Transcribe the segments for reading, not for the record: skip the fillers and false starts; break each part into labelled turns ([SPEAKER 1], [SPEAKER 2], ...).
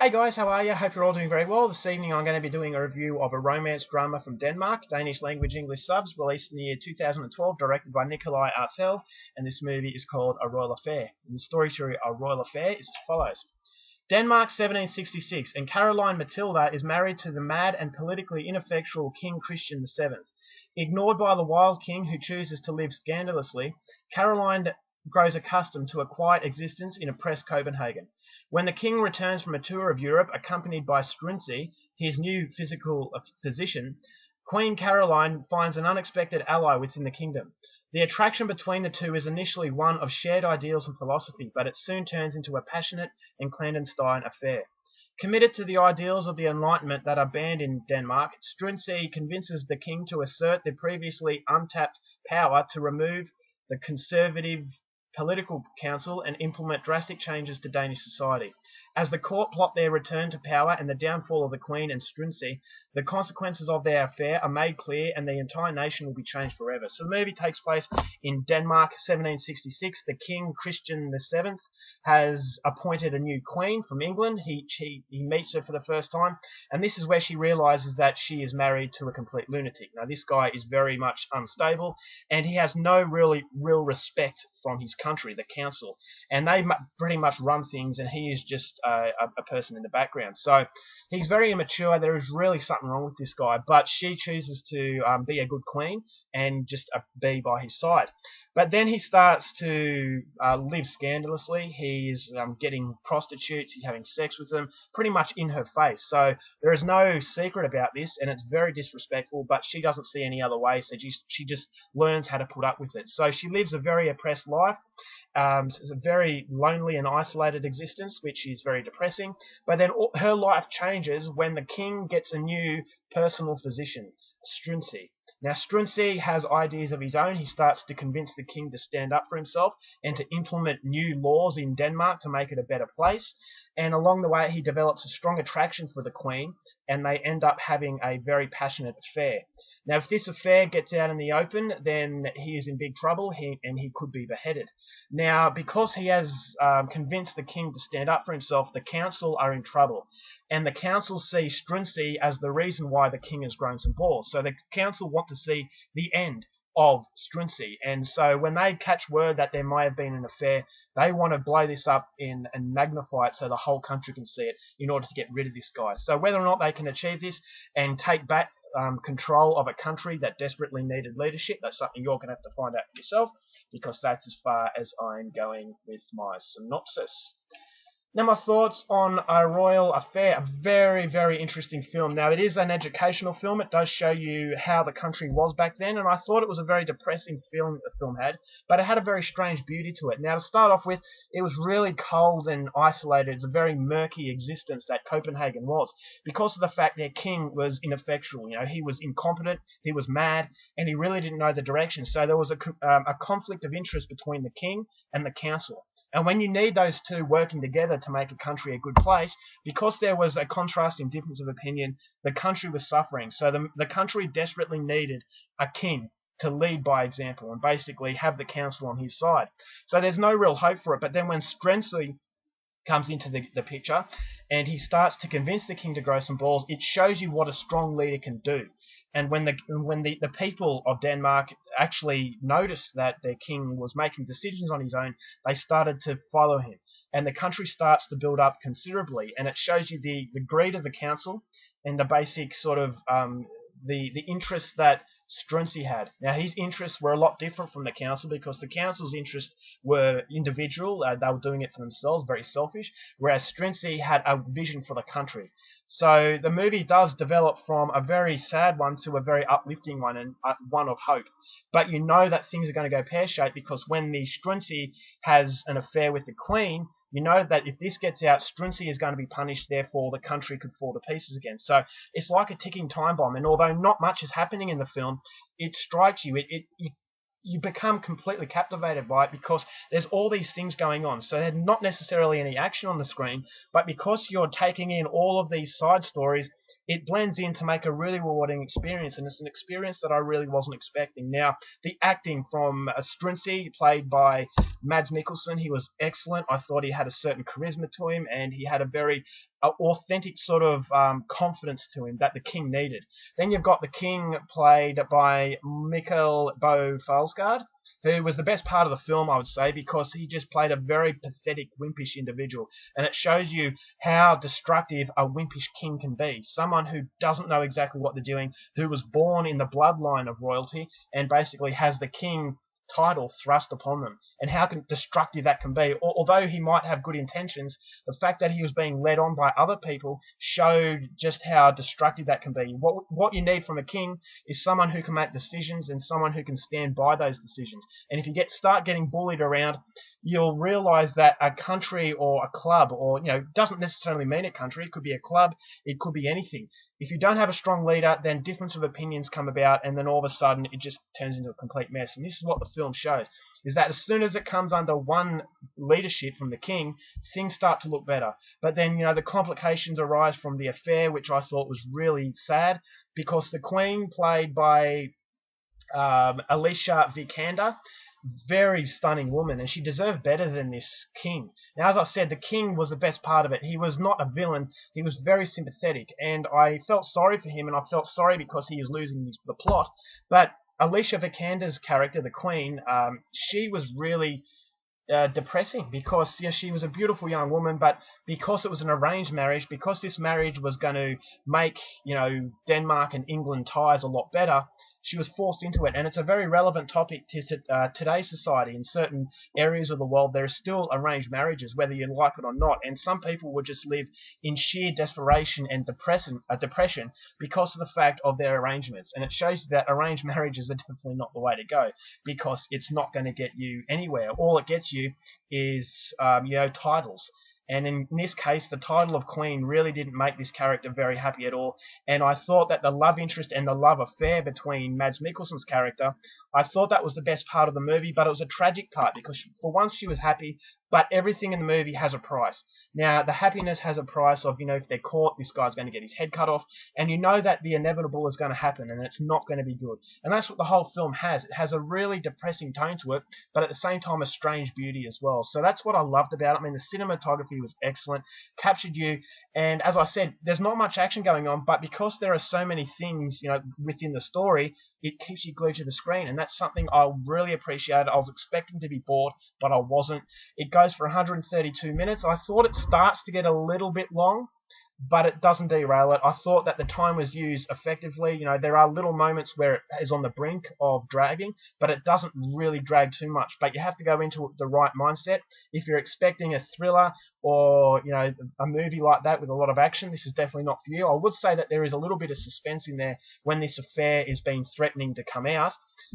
[SPEAKER 1] Hey guys, how are you? Hope you're all doing very well. This evening I'm going to be doing a review of a romance drama from Denmark, Danish language English subs, released in the year 2012, directed by Nikolai Artel, and this movie is called A Royal Affair. And the story to A Royal Affair is as follows. Denmark 1766, and Caroline Matilda is married to the mad and politically ineffectual King Christian VII. Ignored by the wild king who chooses to live scandalously, Caroline grows accustomed to a quiet existence in oppressed Copenhagen. When the king returns from a tour of Europe, accompanied by Struensee, his new physical physician, Queen Caroline finds an unexpected ally within the kingdom. The attraction between the two is initially one of shared ideals and philosophy, but it soon turns into a passionate and clandestine affair. Committed to the ideals of the Enlightenment that are banned in Denmark, Struensee convinces the king to assert the previously untapped power to remove the conservative political council and implement drastic changes to Danish society. As the court plot their return to power and the downfall of the Queen and Struensee, the consequences of their affair are made clear and the entire nation will be changed forever. So the movie takes place in Denmark, 1766. The King Christian VII has appointed a new queen from England. He meets her for the first time, and this is where she realizes that she is married to a complete lunatic. Now, this guy is very much unstable, and he has no real respect from his country, the council, and they pretty much run things, and he is just a person in the background. So he's very immature. There is really something wrong with this guy, but she chooses to be a good queen and just be by his side. But then he starts to live scandalously. He's getting prostitutes, he's having sex with them, pretty much in her face. So there is no secret about this, and it's very disrespectful, but she doesn't see any other way, so she just learns how to put up with it. So she lives a very oppressed life. It's a very lonely and isolated existence, which is very depressing. But then her life changes when the king gets a new personal physician, Struensee. Now, Struensee has ideas of his own. He starts to convince the king to stand up for himself and to implement new laws in Denmark to make it a better place. And along the way, he develops a strong attraction for the queen, and they end up having a very passionate affair. Now, if this affair gets out in the open, then he is in big trouble, and he could be beheaded. Now, because he has convinced the king to stand up for himself, the council are in trouble. And the council see Struensee as the reason why the king has grown some balls. So the council want to see the end of Struensee. And so when they catch word that there may have been an affair, they want to blow this up and magnify it so the whole country can see it in order to get rid of this guy. So whether or not they can achieve this and take back control of a country that desperately needed leadership, that's something you're going to have to find out for yourself, because that's as far as I'm going with my synopsis. Now, my thoughts on A Royal Affair, a very, very interesting film. Now, it is an educational film. It does show you how the country was back then, and I thought it was a very depressing feeling that the film had, but it had a very strange beauty to it. Now, to start off with, it was really cold and isolated. It's a very murky existence that Copenhagen was, because of the fact their king was ineffectual. You know, he was incompetent, he was mad, and he really didn't know the direction. So there was a conflict of interest between the king and the council. And when you need those two working together to make a country a good place, because there was a contrasting difference of opinion, the country was suffering. So the country desperately needed a king to lead by example and basically have the council on his side. So there's no real hope for it. But then when Struensee comes into the picture and he starts to convince the king to grow some balls, it shows you what a strong leader can do. And when the people of Denmark actually noticed that their king was making decisions on his own, they started to follow him. And the country starts to build up considerably. And it shows you the greed of the council and the basic sort of the interests that Struensee had. Now, his interests were a lot different from the council, because the council's interests were individual. They were doing it for themselves, very selfish, whereas Struensee had a vision for the country. So the movie does develop from a very sad one to a very uplifting one, and one of hope. But you know that things are going to go pear-shaped, because when the Struensee has an affair with the queen, you know that if this gets out, Struensee is going to be punished, therefore the country could fall to pieces again. So it's like a ticking time bomb, and although not much is happening in the film, it strikes you. You become completely captivated by it, because there's all these things going on. So there's not necessarily any action on the screen, but because you're taking in all of these side stories, it blends in to make a really rewarding experience, and it's an experience that I really wasn't expecting. Now, the acting from Struensee, played by Mads Mikkelsen, he was excellent. I thought he had a certain charisma to him, and he had a very authentic sort of confidence to him that the king needed. Then you've got the king played by Mikkel Bo Falsgaard, who was the best part of the film, I would say, because he just played a very pathetic, wimpish individual. And it shows you how destructive a wimpish king can be. Someone who doesn't know exactly what they're doing, who was born in the bloodline of royalty, and basically has the king title thrust upon them, and how destructive that can be. Although he might have good intentions, the fact that he was being led on by other people showed just how destructive that can be. What you need from a king is someone who can make decisions and someone who can stand by those decisions. And if you start getting bullied around, you'll realize that a country or a club, or doesn't necessarily mean a country, it could be a club, it could be anything. If you don't have a strong leader, then difference of opinions come about, and then all of a sudden it just turns into a complete mess. And this is what the film shows, is that as soon as it comes under one leadership from the king, things start to look better. But then, the complications arise from the affair, which I thought was really sad, because the queen, played by Alicia Vikander, very stunning woman, and she deserved better than this king. Now, as I said, the king was the best part of it. He was not a villain. He was very sympathetic, and I felt sorry for him, and I felt sorry because he was losing the plot. But Alicia Vikander's character, the queen, she was really depressing, because she was a beautiful young woman, but because it was an arranged marriage, because this marriage was going to make Denmark and England ties a lot better, she was forced into it. And it's a very relevant topic to today's society. In certain areas of the world, there are still arranged marriages, whether you like it or not, and some people would just live in sheer desperation and depression because of the fact of their arrangements. And it shows that arranged marriages are definitely not the way to go, because it's not going to get you anywhere. All it gets you is titles. And in this case, the title of Queen really didn't make this character very happy at all. And I thought that the love interest and the love affair between Mads Mikkelsen's character, I thought that was the best part of the movie, but it was a tragic part, because for once she was happy, but everything in the movie has a price. Now, the happiness has a price of, if they're caught, this guy's going to get his head cut off, and that the inevitable is going to happen, and it's not going to be good. And that's what the whole film has. It has a really depressing tone to it, but at the same time a strange beauty as well. So that's what I loved about it. I mean, the cinematography was excellent, captured you, and as I said, there's not much action going on, but because there are so many things, within the story, it keeps you glued to the screen, and that's something I really appreciated. I was expecting to be bored, but I wasn't. It goes for 132 minutes. I thought it starts to get a little bit long, but it doesn't derail it. I thought that the time was used effectively. There are little moments where it is on the brink of dragging, but it doesn't really drag too much. But you have to go into it the right mindset. If you're expecting a thriller or a movie like that with a lot of action, this is definitely not for you. I would say that there is a little bit of suspense in there when this affair is being threatening to come out,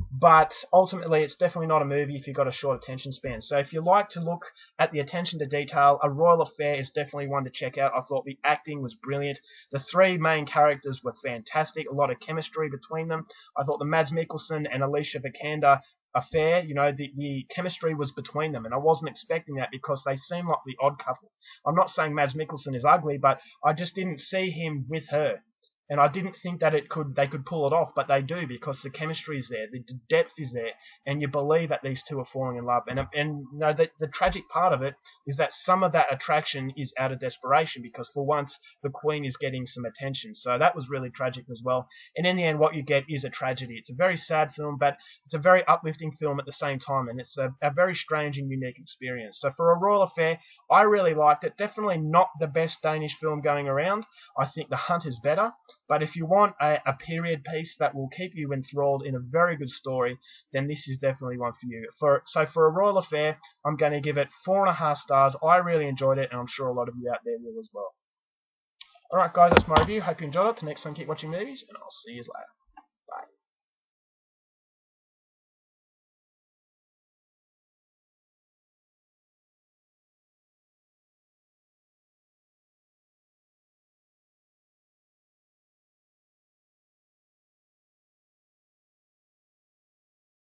[SPEAKER 1] but ultimately it's definitely not a movie if you've got a short attention span. So if you like to look at the attention to detail, A Royal Affair is definitely one to check out. I thought the acting was brilliant. The three main characters were fantastic, a lot of chemistry between them. I thought the Mads Mikkelsen and Alicia Vikander affair, the chemistry was between them, and I wasn't expecting that, because they seem like the odd couple. I'm not saying Mads Mikkelsen is ugly, but I just didn't see him with her. And I didn't think that they could pull it off, but they do, because the chemistry is there, the depth is there, and you believe that these two are falling in love. And the tragic part of it is that some of that attraction is out of desperation, because for once the Queen is getting some attention. So that was really tragic as well. And in the end, what you get is a tragedy. It's a very sad film, but it's a very uplifting film at the same time, and it's a very strange and unique experience. So for A Royal Affair, I really liked it. Definitely not the best Danish film going around. I think The Hunt is better. But if you want a period piece that will keep you enthralled in a very good story, then this is definitely one for you. So for A Royal Affair, I'm going to give it 4.5 stars. I really enjoyed it, and I'm sure a lot of you out there will as well. Alright guys, that's my review. Hope you enjoyed it. Till next time, keep watching movies, and I'll see you later.